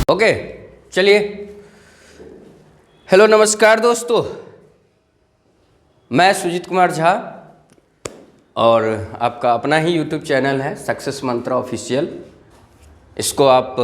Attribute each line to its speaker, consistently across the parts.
Speaker 1: Okay, चलिए। Hello, नमस्कार दोस्तों, मैं सुजीत कुमार झा और आपका अपना ही यूट्यूब चैनल है सक्सेस मंत्रा ऑफिशियल। इसको आप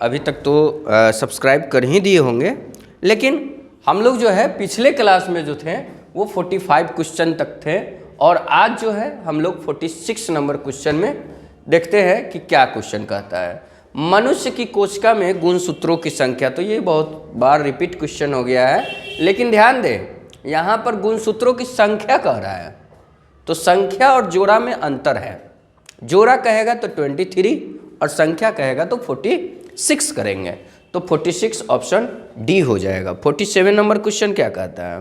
Speaker 1: अभी तक तो सब्सक्राइब कर ही दिए होंगे, लेकिन हम लोग जो है पिछले क्लास में जो थे वो 45 क्वेश्चन तक थे और आज जो है हम लोग 46 नंबर क्वेश्चन में देखते हैं कि क्या क्वेश्चन कहता है। मनुष्य की कोशिका में गुणसूत्रों की संख्या, तो ये बहुत बार रिपीट क्वेश्चन हो गया है, लेकिन ध्यान दें यहाँ पर गुणसूत्रों की संख्या कह रहा है, तो संख्या और जोड़ा में अंतर है। जोड़ा कहेगा तो 23 और संख्या कहेगा तो 46 करेंगे, तो 46 ऑप्शन डी हो जाएगा। 47 नंबर क्वेश्चन क्या कहता है?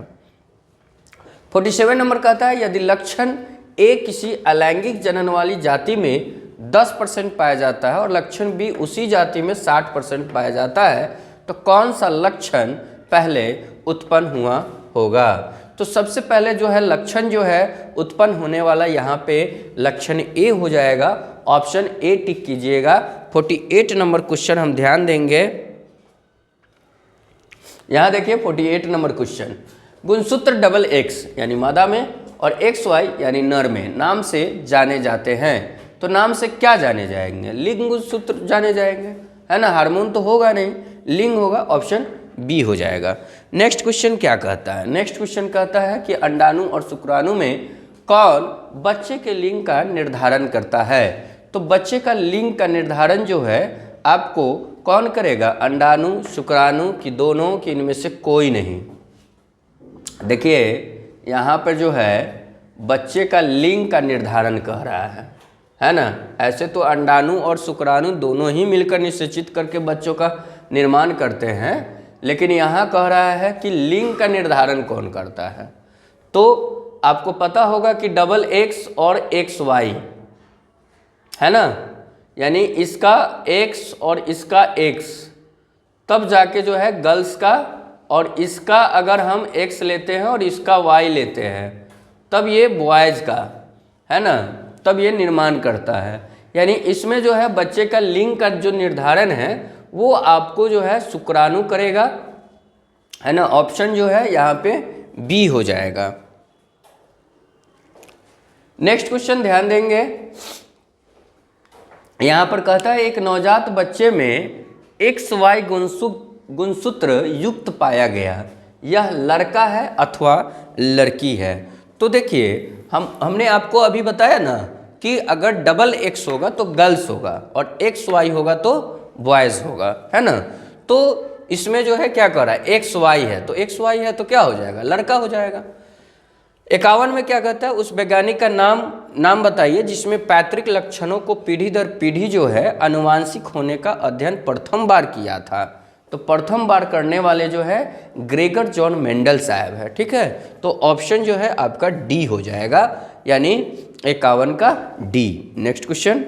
Speaker 1: 47 नंबर कहता है यदि लक्षण ए किसी अलैंगिक जनन वाली जाति में 10% पाया जाता है और लक्षण बी उसी जाति में 60% पाया जाता है, तो कौन सा लक्षण पहले उत्पन्न हुआ होगा? तो सबसे पहले जो है लक्षण जो है उत्पन्न होने वाला यहाँ पे लक्षण ए हो जाएगा। ऑप्शन ए टिक कीजिएगा। 48 नंबर क्वेश्चन हम ध्यान देंगे। यहाँ देखिए 48 नंबर क्वेश्चन, गुणसूत्र डबल एक्स यानी मादा में और एक्स वाई यानी नर में नाम से जाने जाते हैं, तो नाम से क्या जाने जाएंगे? लिंग गुणसूत्र जाने जाएंगे, है ना। हार्मोन तो होगा नहीं, लिंग होगा। ऑप्शन बी हो जाएगा। नेक्स्ट क्वेश्चन क्या कहता है? नेक्स्ट क्वेश्चन कहता है कि अंडाणु और शुक्राणु में कौन बच्चे के लिंग का निर्धारण करता है? तो बच्चे का लिंग का निर्धारण जो है आपको कौन करेगा? अंडाणु, शुक्राणु की दोनों, की इनमें से कोई नहीं। देखिए यहाँ पर जो है बच्चे का लिंग का निर्धारण कह रहा है ना। ऐसे तो अंडाणु और शुक्राणु दोनों ही मिलकर निषेचित करके बच्चों का निर्माण करते हैं, लेकिन यहाँ कह रहा है कि लिंग का निर्धारण कौन करता है। तो आपको पता होगा कि डबल एक्स और एक्स वाई है ना, यानी इसका एक्स और इसका एक्स, तब जाके जो है गर्ल्स का, और इसका अगर हम एक्स लेते हैं और इसका वाई लेते हैं तब ये बॉयज़ का, है ना, तब ये निर्माण करता है। यानी इसमें जो है बच्चे का लिंग का जो निर्धारण है वो आपको जो है शुक्राणु करेगा, है ना। ऑप्शन जो है यहाँ पे बी हो जाएगा। नेक्स्ट क्वेश्चन ध्यान देंगे। यहाँ पर कहता है एक नवजात बच्चे में एक्स वाई गुणसूत्र युक्त पाया गया, यह लड़का है अथवा लड़की है। तो देखिए हमने आपको अभी बताया ना कि अगर डबल एक्स होगा तो गर्ल्स होगा और एक्स वाई होगा तो बॉयज़ होगा, है ना। तो इसमें जो है क्या कर रहा है, एक्स वाई है, तो एक्स वाई है तो क्या हो जाएगा? लड़का हो जाएगा। 51 में क्या कहता है? उस वैज्ञानिक का नाम बताइए जिसमें पैतृक लक्षणों को पीढ़ी दर पीढ़ी जो है अनुवांशिक होने का अध्ययन प्रथम बार किया था। तो प्रथम बार करने वाले जो है ग्रेगर जॉन मेंडल साहब है, ठीक है। तो ऑप्शन जो है आपका डी हो जाएगा, यानी 51 का डी। नेक्स्ट क्वेश्चन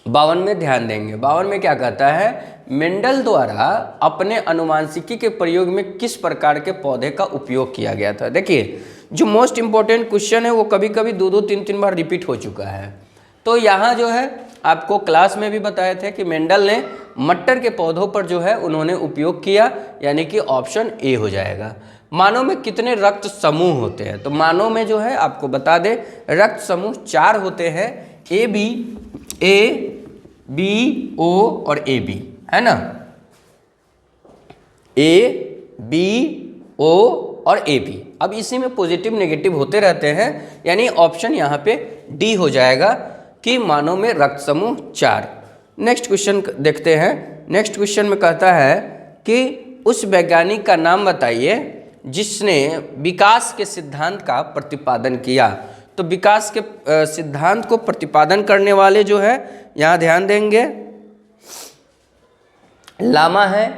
Speaker 1: 52 में ध्यान देंगे। 52 में क्या कहता है? मेंडल द्वारा अपने अनुवांशिकी के प्रयोग में किस प्रकार के पौधे का उपयोग किया गया था? देखिए जो मोस्ट इंपॉर्टेंट क्वेश्चन है वो कभी कभी 2-2, 3-3 बार रिपीट हो चुका है। तो यहाँ जो है आपको क्लास में भी बताए थे कि मेंडल ने मटर के पौधों पर जो है उन्होंने उपयोग किया, यानी कि ऑप्शन ए हो जाएगा। मानव में कितने रक्त समूह होते हैं? तो मानव में जो है आपको बता दें रक्त समूह 4 होते हैं, ए बी ओ और ए बी, है ना। ए बी ओ और ए बी। अब इसी में पॉजिटिव नेगेटिव होते रहते हैं, यानी ऑप्शन यहाँ पे डी हो जाएगा कि मानव में रक्त समूह 4। नेक्स्ट क्वेश्चन देखते हैं। नेक्स्ट क्वेश्चन में कहता है कि उस वैज्ञानिक का नाम बताइए जिसने विकास के सिद्धांत का प्रतिपादन किया। तो विकास के सिद्धांत को प्रतिपादन करने वाले जो है यहाँ ध्यान देंगे, लामा है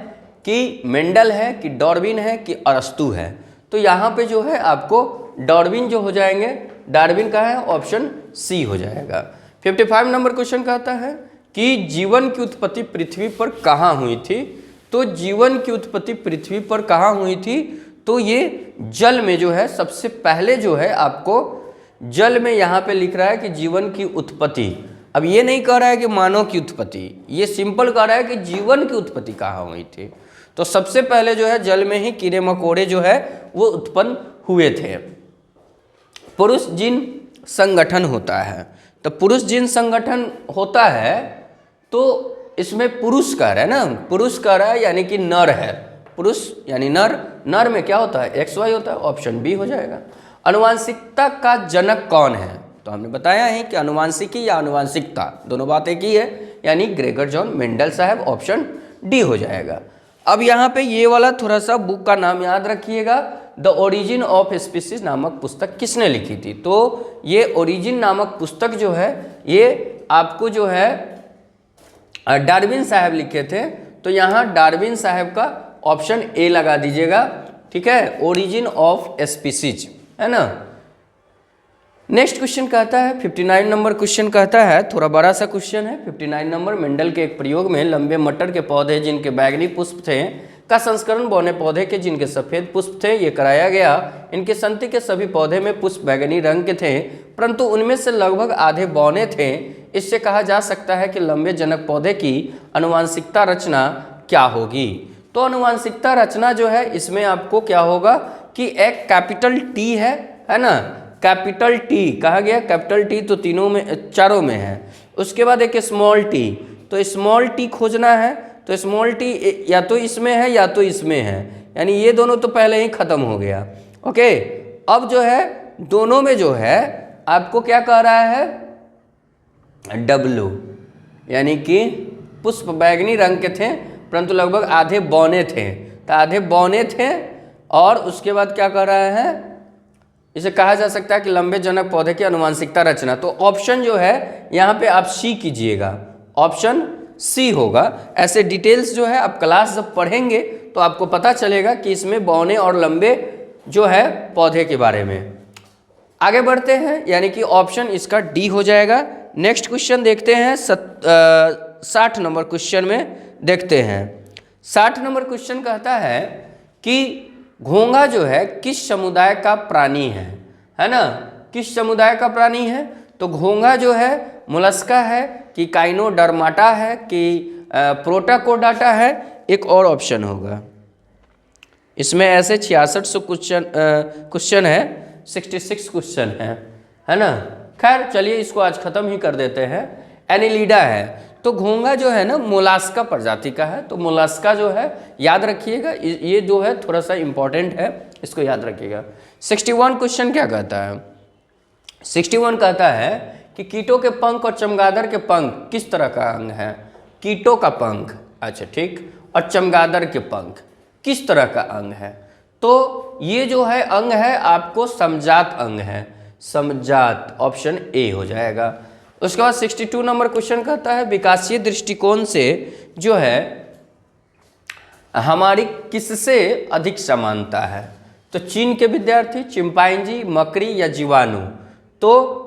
Speaker 1: कि मेंडल है कि डार्विन है कि अरस्तू है। तो यहाँ पे जो है आपको डार्विन जो हो जाएंगे, डार्विन का है, ऑप्शन सी हो जाएगा। 55 नंबर क्वेश्चन कहता है कि जीवन की उत्पत्ति पृथ्वी पर कहाँ हुई थी? तो जीवन की उत्पत्ति पृथ्वी पर कहाँ हुई थी? तो ये जल में जो है सबसे पहले जो है आपको जल में यहाँ पे लिख रहा है कि जीवन की उत्पत्ति अब ये नहीं कह रहा है कि मानव की उत्पत्ति, ये सिंपल कह रहा है कि जीवन की उत्पत्ति कहाँ हुई थी। तो सबसे पहले जो है जल में ही कीड़े मकोड़े जो है वो उत्पन्न हुए थे। पुरुष जिन संगठन होता है, तो पुरुष जिन संगठन होता है तो इसमें पुरुष कह रहा है ना, पुरुष कह रहा है यानी कि नर है, पुरुष यानी नर, नर में क्या होता है XY होता है, ऑप्शन बी हो जाएगा। अनुवांशिकता का जनक कौन है, तो हमने बताया है कि अनुवांशिकी या अनुवांशिकता दोनों बात एक ही है, यानी ग्रेगर जॉन मेंडल साहब, ऑप्शन डी हो जाएगा। अब यहाँ पे ये वाला थोड़ा सा बुक का नाम याद रखिएगा, द ओरिजिन ऑफ स्पीसीज नामक पुस्तक किसने लिखी थी। तो ये ओरिजिन नामक पुस्तक जो है ये आपको जो है डार्विन साहब लिखे थे, तो यहाँ डार्विन साहब का ऑप्शन ए लगा दीजिएगा, ठीक है, ओरिजिन ऑफ स्पीसीज, है ना। नेक्स्ट क्वेश्चन कहता है 59 नंबर क्वेश्चन कहता है, थोड़ा बड़ा सा क्वेश्चन है। 59 नंबर, मेंडल के एक प्रयोग में लंबे मटर के पौधे जिनके बैगनी पुष्प थे का संस्करण बौने पौधे के जिनके सफ़ेद पुष्प थे ये कराया गया। इनके संति के सभी पौधे में पुष्प बैगनी रंग के थे, परंतु उनमें से लगभग आधे बौने थे। इससे कहा जा सकता है कि लंबे जनक पौधे की अनुवांशिकता रचना क्या होगी। तो अनुवांशिकता रचना जो है इसमें आपको क्या होगा कि एक कैपिटल टी है ना, कैपिटल टी कहा गया, कैपिटल टी तो तीनों में चारों में है। उसके बाद एक स्मॉल टी, तो स्मॉल टी खोजना है, तो स्मॉल टी या तो इसमें है या तो इसमें है, यानी ये दोनों तो पहले ही खत्म हो गया। ओके, अब जो है दोनों में जो है आपको क्या कह रहा है, डब्लू, यानी कि पुष्प बैगनी रंग के थे परंतु लगभग आधे बौने थे, तो आधे बौने थे। और उसके बाद क्या कह रहा है, इसे कहा जा सकता है कि लंबे जनक पौधे की अनुवांशिकता रचना। तो ऑप्शन जो है यहाँ पे आप सी कीजिएगा, ऑप्शन सी होगा। ऐसे डिटेल्स जो है आप क्लास जब पढ़ेंगे तो आपको पता चलेगा कि इसमें बौने और लंबे जो है पौधे के बारे में। आगे बढ़ते हैं, यानी कि ऑप्शन इसका डी हो जाएगा। नेक्स्ट क्वेश्चन देखते हैं 60 नंबर क्वेश्चन में देखते हैं। 60 नंबर क्वेश्चन कहता है कि घोंघा जो है किस समुदाय का प्राणी है ना, किस समुदाय का प्राणी है। तो घोंघा जो है मोलस्का है कि काइनोडर्माटा है कि प्रोटाकोडाटा है, एक और ऑप्शन होगा। इसमें ऐसे 6600 क्वेश्चन है, 66 क्वेश्चन है ना। खैर चलिए इसको आज ख़त्म ही कर देते हैं। एनिलिडा है, तो घोंघा जो है ना मोलास्का प्रजाति का है, तो मोलास्का जो है याद रखिएगा, ये जो है थोड़ा सा इम्पॉर्टेंट है, इसको याद रखिएगा। 61 क्वेश्चन क्या कहता है, 61 कहता है कि कीटों के पंख और चमगादड़ के पंख किस तरह का अंग है। कीटों का पंख, अच्छा ठीक, और चमगादड़ के पंख किस तरह का अंग है। तो ये जो है अंग है आपको समजात अंग है, समजात, ऑप्शन ए हो जाएगा। उसके बाद 62 नंबर क्वेश्चन कहता है विकासीय दृष्टिकोण से जो है हमारी किससे अधिक समानता है। तो चीन के विद्यार्थी, चिंपांजी, मकड़ी या जीवाणु। तो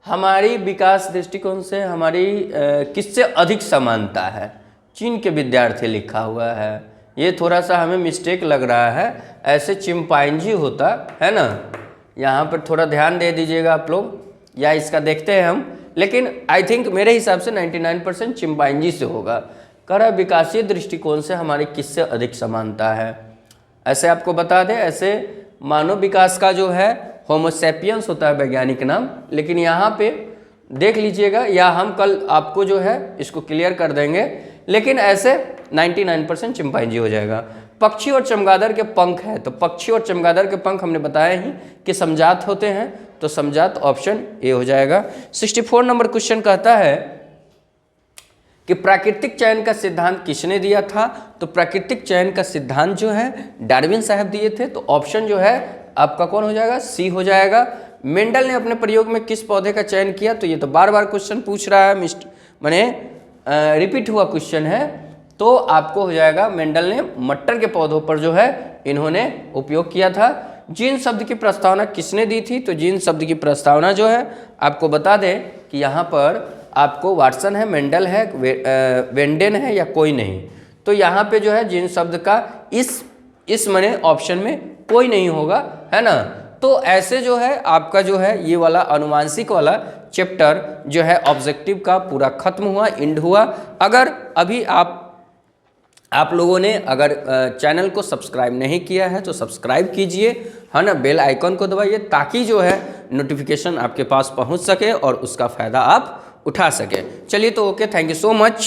Speaker 1: हमारी विकास दृष्टिकोण से हमारी किससे अधिक समानता है, चीन के विद्यार्थी लिखा हुआ है। ये थोड़ा सा हमें मिस्टेक लग रहा है, ऐसे चिंपांजी होता है ना, यहाँ पर थोड़ा ध्यान दे दीजिएगा आप लोग, या इसका देखते हैं हम। लेकिन आई थिंक मेरे हिसाब से 99% चिंपांजी से होगा। कह रहा है विकासीय दृष्टिकोण से हमारी किससे अधिक समानता है। ऐसे आपको बता दें, ऐसे मानव विकास का जो है होमोसेपियंस होता है वैज्ञानिक नाम, लेकिन यहाँ पे देख लीजिएगा, या हम कल आपको जो है इसको क्लियर कर देंगे, लेकिन ऐसे 99% चिंपांजी हो जाएगा। पक्षी और चमगादड़ के पंख है, तो पक्षी और चमगादड़ के पंख हमने बताया ही कि समजात होते हैं, तो समजात ऑप्शन ए हो जाएगा। 64 नंबर क्वेश्चन कहता है कि प्राकृतिक चयन का सिद्धांत किसने दिया था। तो प्राकृतिक चयन का सिद्धांत जो है डार्विन साहब दिए थे, तो ऑप्शन जो है आपका कौन हो जाएगा, सी हो जाएगा। मेंडल ने अपने प्रयोग में किस पौधे का चयन किया। तो ये तो बार बार क्वेश्चन पूछ रहा है, माने रिपीट हुआ क्वेश्चन है, तो आपको हो जाएगा मेंडल ने मटर के पौधों पर जो है इन्होंने उपयोग किया था। जीन शब्द की प्रस्तावना किसने दी थी। तो जीन शब्द की प्रस्तावना जो है आपको बता दें कि यहाँ पर आपको वाटसन है, मेंडल है, वेंडेन है या कोई नहीं। तो यहाँ पे जो है जीन शब्द का इस माने ऑप्शन में कोई नहीं होगा, है ना। तो ऐसे जो है आपका जो है ये वाला अनुवांशिक वाला चैप्टर जो है ऑब्जेक्टिव का पूरा खत्म हुआ, एंड हुआ। अगर अभी आप लोगों ने अगर चैनल को सब्सक्राइब नहीं किया है तो सब्सक्राइब कीजिए, है ना, बेल आइकन को दबाइए ताकि जो है नोटिफिकेशन आपके पास पहुंच सके और उसका फ़ायदा आप उठा सके। चलिए तो okay, thank you so much.